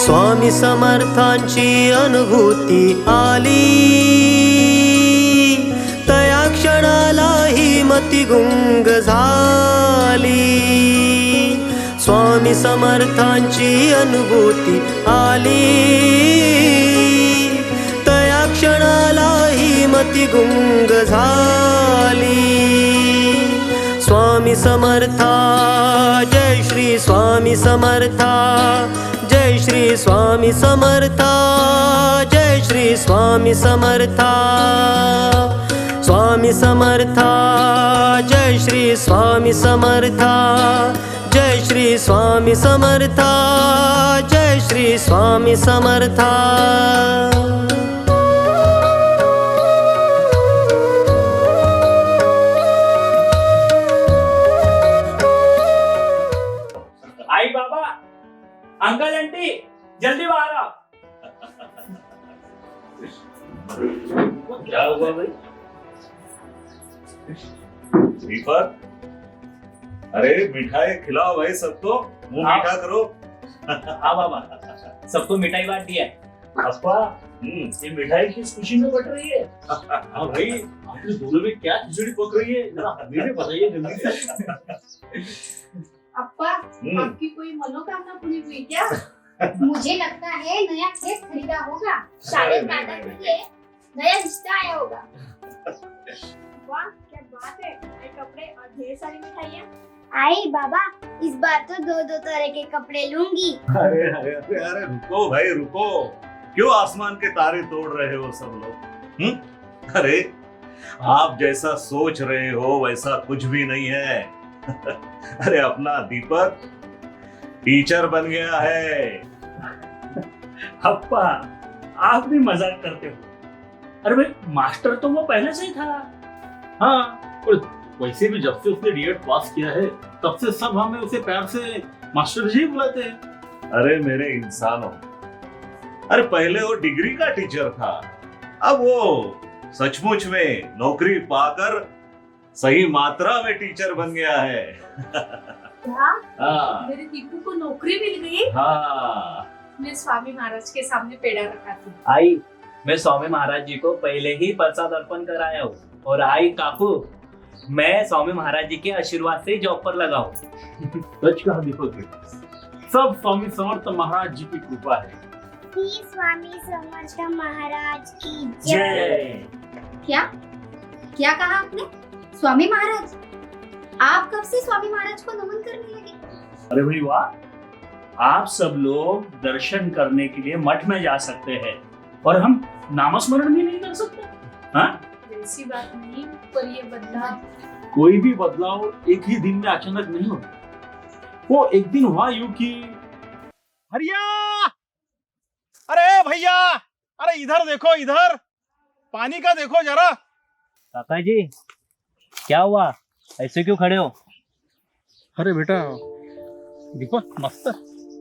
स्वामी समर्थांची अनुभूती आली, तया क्षणाला ही मती गुंग झाली। स्वामी समर्थांची अनुभूती आली, तया क्षणाला ही मती गुंग झाली। स्वामी समर्था, जय श्री स्वामी समर्था, जय श्री स्वामी समर्था, जय श्री स्वामी समर्था। स्वामी समर्था, जय श्री स्वामी समर्था, जय श्री स्वामी समर्था, जय श्री स्वामी समर्था। आई बाबा, अंकल आंटी, जल्दी बाहर आओ। क्या हुआ भाई? दीपक, अरे मिठाई खिलाओ भाई सबको, मुंह मीठा करो। हाँ बाबा, सबको मिठाई बांट दिया है। अप्पा, ये मिठाई किस खुशी में बट रही है? हाँ भाई, आपने दोनों में क्या खिचड़ी पक रही है, जरा हमें बताइए जल्दी से। अप्पा, आपकी कोई मनोकामना पूरी हुई क्या? मुझे लगता है नया खेत खरीदा होगा, शायद दादा के लिए नया रिश्ता आया होगा। वाह, क्या बात है, नए कपड़े और ढेर सारी मिठाइयाँ। आई बाबा, इस बार तो दो दो तरह के कपड़े लूंगी। अरे अरे अरे अरे रुको भाई रुको, क्यों आसमान के तारे तोड़ रहे हो सब लोग? अरे आप जैसा सोच रहे हो वैसा कुछ भी नहीं है। अरे अपना दीपक टीचर बन गया है। अप्पा, आप भी मजाक करते हो। अरे भाई, मास्टर तो वो पहले से ही था। हाँ, और वैसे भी जब से उसने डीएड पास किया है तब से सब हमें उसे प्यार से मास्टर जी बुलाते हैं। अरे मेरे इंसानों, अरे पहले वो डिग्री का टीचर था, अब वो सचमुच में नौकरी पाकर सही मात्रा में टीचर बन गया है। हाँ मेरे दीपू को नौकरी मिल गई। हाँ, मैं स्वामी महाराज के सामने पेड़ा रखा थी। आई, मैं स्वामी महाराज जी को पहले ही प्रसाद अर्पण कराया हूँ। और आई काकू, मैं स्वामी महाराज जी के आशीर्वाद से जॉब पर लगा हूँ। सच कहा दीपक, सब स्वामी समर्थ महाराज जी की कृपा है। स्वामी समर्थ महाराज की जय। क्या क्या कहा आपने? स्वामी महाराज? आप कब से स्वामी महाराज को नमन करने लगे? अरे भाई वाह, आप सब लोग दर्शन करने के लिए मठ में जा सकते हैं और हम नामस्मरण भी नहीं कर सकते? हाँ, ऐसी बात नहीं, पर ये बदलाव। कोई भी बदलाव एक ही दिन में अचानक नहीं होता। वो एक दिन हुआ यूं कि हरिया, अरे भैया, अरे इधर देखो, इधर पानी का देखो जरा। काका जी, क्या हुआ? ऐसे क्यों खड़े हो? अरे बेटा दीपक, मस्त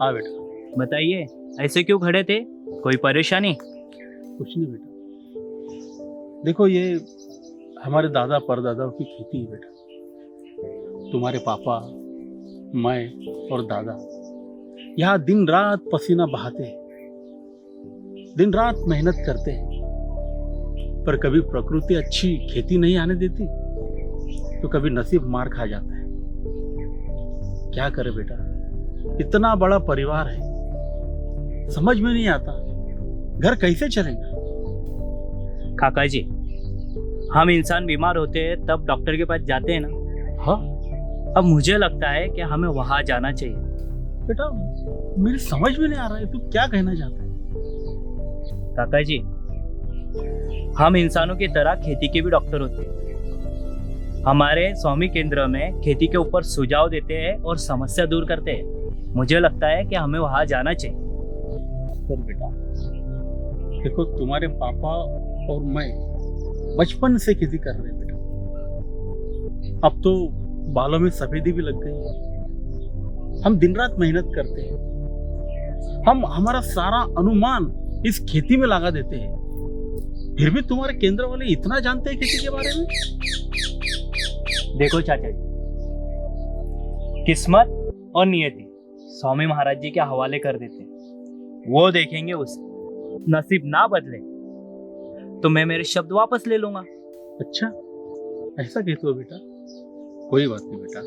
हाँ बेटा। बताइए, ऐसे क्यों खड़े थे? कोई परेशानी? कुछ नहीं बेटा, देखो ये हमारे दादा परदादाओं की खेती है बेटा। तुम्हारे पापा, मैं और दादा यहाँ दिन रात पसीना बहाते हैं, दिन रात मेहनत करते हैं, पर कभी प्रकृति अच्छी खेती नहीं आने देती तो कभी नसीब मार खा जाता है। क्या करे बेटा, इतना बड़ा परिवार है, समझ में नहीं आता घर कैसे चलेगा। काका जी, हम इंसान बीमार होते हैं तब डॉक्टर के पास जाते हैं ना। हाँ अब मुझे लगता है कि हमें वहां जाना चाहिए। बेटा, मेरी समझ में नहीं आ रहा है तू क्या कहना चाहता है। काका जी, हम इंसानों की तरह खेती के भी डॉक्टर होते हैं। हमारे स्वामी केंद्र में खेती के ऊपर सुझाव देते हैं और समस्या दूर करते हैं। मुझे लगता है कि हमें वहां जाना चाहिए। सर बेटा, देखो तुम्हारे पापा और मैं बचपन से खेती कर रहे हैं बेटा। अब तो बालों में सफेदी भी लग गई है। हम दिन रात मेहनत करते हैं, हम हमारा सारा अनुमान इस खेती में लगा देते हैं, फिर भी तुम्हारे केंद्र वाले इतना जानते हैं खेती के बारे में। देखो चाचा जी, किस्मत और नियति स्वामी महाराज जी के हवाले कर देते हैं। वो देखेंगे उसे। नसीब ना बदले तो मैं मेरे शब्द वापस ले लूंगा। अच्छा, ऐसा कहते हो बेटा? कोई बात नहीं बेटा,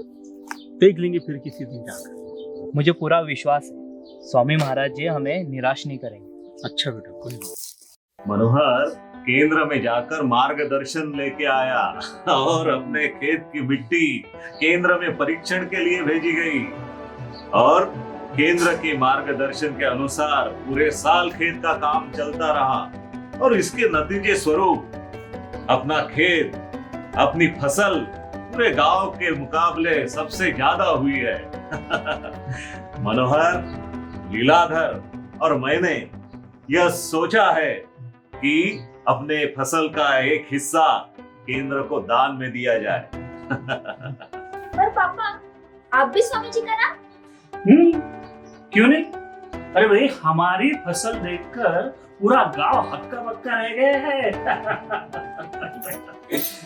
देख लेंगे फिर किसी दिन जाकर। मुझे पूरा विश्वास है स्वामी महाराज जी हमें निराश नहीं करेंगे। अच्छा बेटा, कोई बात। मनोहर केंद्र में जाकर मार्गदर्शन लेके आया और अपने खेत की मिट्टी केंद्र में परीक्षण के लिए भेजी गई और केंद्र के मार्गदर्शन के अनुसार पूरे साल खेत का काम चलता रहा और इसके नतीजे स्वरूप अपना खेत, अपनी फसल पूरे गांव के मुकाबले सबसे ज्यादा हुई है। मनोहर, लीलाधर और मैंने यह सोचा है कि अपने फसल का एक हिस्सा केंद्र को दान में दिया जाए। पर पापा, आप भी स्वामी जी का नाम? क्यों नहीं? अरे भाई, हमारी फसल देखकर पूरा गांव हक्का बक्का रह गए हैं।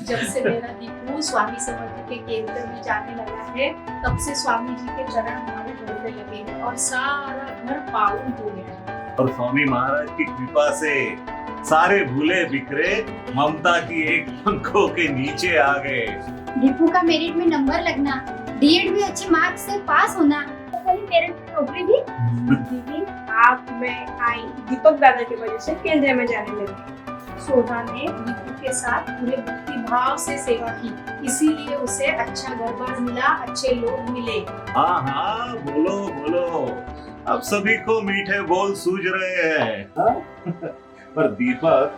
जब से मेरा दीपू स्वामी समर्थ के केंद्र में जाने लगा है, तब से स्वामी जी के चरण हमारे धोने लगे हैं और सारा घर पावन हो गया है। और स्वामी महाराज की कृपा से सारे भूले बिखरे ममता की एक पंखों के नीचे आ गए। दीपू का मेरिट में नंबर लगना, डीएड भी अच्छे मार्क्स से पास होना, पेरेंट्स की नौकरी भी। दीदी, आप में आई दीपक दादा की वजह से केंद्र में जाने लगी। सोना ने दीपू के साथ पूरे भक्ति भाव से सेवा की, इसीलिए उसे अच्छा घर-बार मिला, अच्छे लोग मिले। हाँ हाँ, बोलो बोलो, अब सभी को मीठे बोल सूझ रहे हैं। हाँ? पर दीपक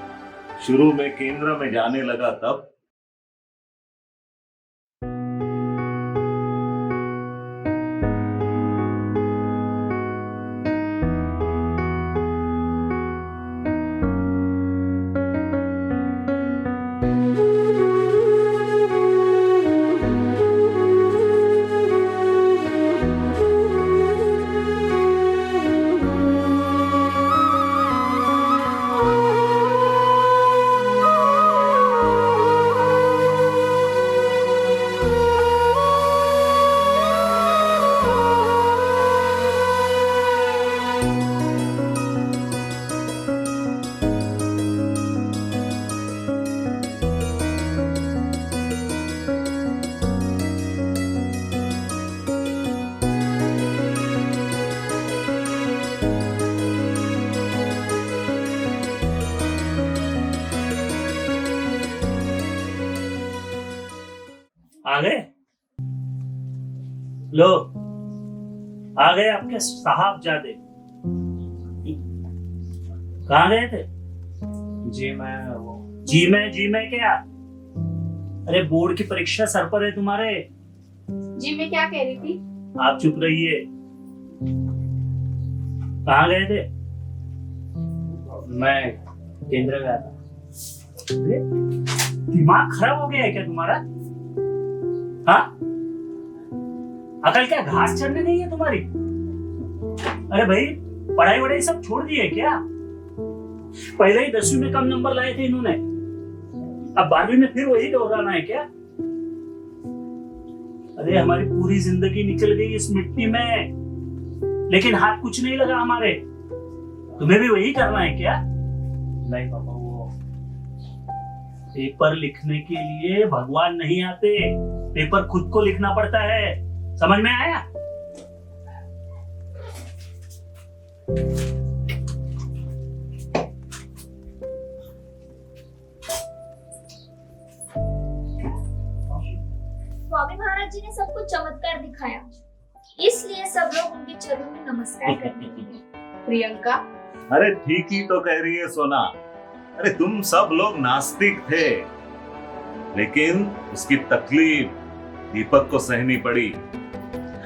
शुरू में केंद्र में जाने लगा तब आ गए? लो, आ गए आपके साहबजादे। कहाँ गए थे? जी मैं क्या? अरे बोर्ड की परीक्षा सर पर है तुम्हारे। जी मैं क्या कह रही थी? आप चुप रहिए। कहाँ गए थे? मैं केंद्र गया था। अरे, दिमाग खराब हो गया है क्या तुम्हारा? हाँ? अकल क्या घास चढ़ने नहीं है तुम्हारी? अरे भाई, पढ़ाई वढ़ाई सब छोड़ दी है क्या? पहले ही 10वीं में कम नंबर लाए थे इन्होंने, अब 12वीं में फिर वही दोहराना है क्या? अरे हमारी पूरी जिंदगी निकल गई इस मिट्टी में, लेकिन हाथ कुछ नहीं लगा हमारे। तुम्हें भी वही करना है क्या? नहीं पापा, वो पेपर लिखने के लिए भगवान नहीं आते, पेपर खुद को लिखना पड़ता है। समझ में आया? स्वामी महाराज जी ने सबको चमत्कार दिखाया, इसलिए सब लोग उनके चरणों में नमस्कार करने लगे। प्रियंका, अरे ठीक ही तो कह रही है सोना। अरे तुम सब लोग नास्तिक थे, लेकिन उसकी तकलीफ दीपक को सहनी पड़ी।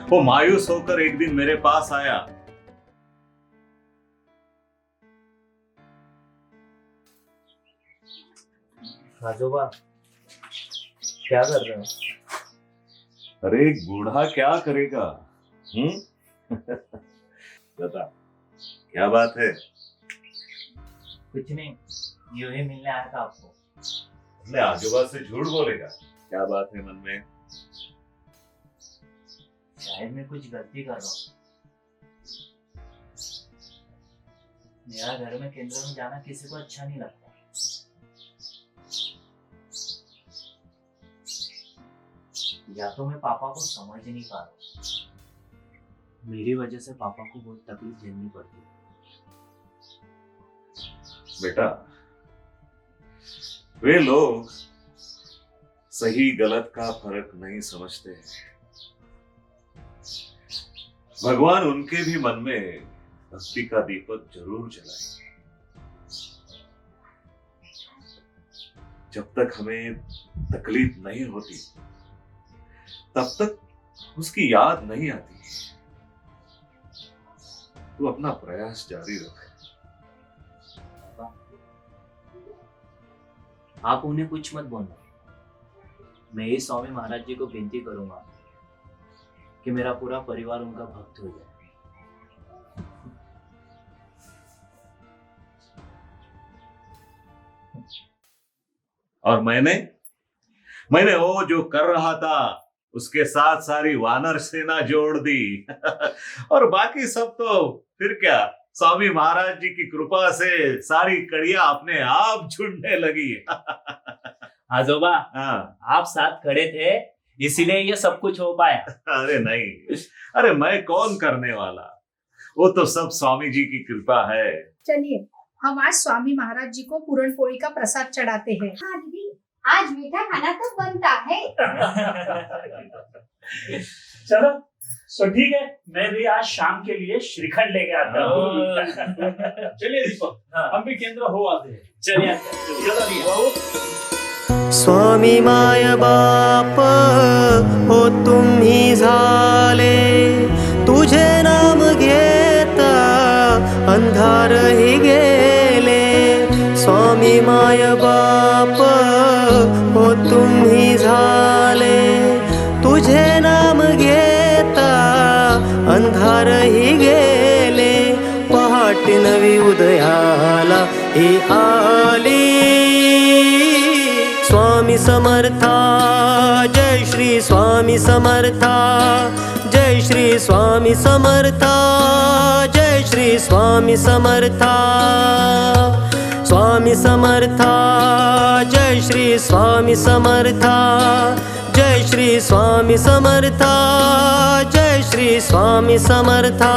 वो मायूस होकर एक दिन मेरे पास आया। राजोबा, क्या कर रहे हो? अरे बूढ़ा क्या करेगा? बता, क्या बात है? कुछ नहीं, यूं ही मिलने आया था आपको। अपने आजूबा से झूठ बोलेगा? क्या बात है मन में? शायद मैं कुछ गलती कर रहा हूँ। मेरा घर में केंद्र में जाना किसी को अच्छा नहीं लगता। या तो मैं पापा को समझ ही नहीं पा रहा, मेरी वजह से पापा को बहुत तकलीफ झेलनी पड़ती है। बेटा, वे लोग सही गलत का फर्क नहीं समझते हैं। भगवान उनके भी मन में भक्ति का दीपक जरूर जलाएंगे। जब तक हमें तकलीफ नहीं होती तब तक उसकी याद नहीं आती। तू अपना प्रयास जारी रख। आप उन्हें कुछ मत बोलना। मैं ही स्वामी महाराज जी को विनती करूंगा कि मेरा पूरा परिवार उनका भक्त हो जाए। और मैंने वो जो कर रहा था उसके साथ सारी वानर सेना जोड़ दी। और बाकी सब तो फिर क्या, स्वामी महाराज जी की कृपा से सारी कड़ियां अपने आप जुड़ने लगी। आजोबा, हाँ। आप साथ खड़े थे इसीलिए ये सब कुछ हो पाया। अरे नहीं, अरे मैं कौन करने वाला, वो तो सब स्वामी जी की कृपा है। चलिए हम आज स्वामी महाराज जी को पूरण पोली का प्रसाद चढ़ाते हैं। हाँ दीदी, आज मीठा खाना तो बनता है। चलो तो ठीक है, मैं भी आज शाम के लिए श्रीखंड लेके आता हूँ। चलिए दीपक, हम भी केंद्र हो आते हैं। चलिए चलो। स्वामी माय बाप हो तुम्ही झाले, तुझे नाम घेता अंधारही गेले। स्वामी माय बाप हो तुम्ही झाले, तुझे नाम घेता अंधारही गेले। पहाट नवी उदयाला ही आली। स्वामी समर्था, जय श्री स्वामी समर्था, जय श्री स्वामी समर्था, जय श्री स्वामी समर्था। स्वामी समर्था, जय श्री स्वामी समर्था, जय श्री स्वामी समर्था, जय श्री स्वामी समर्था।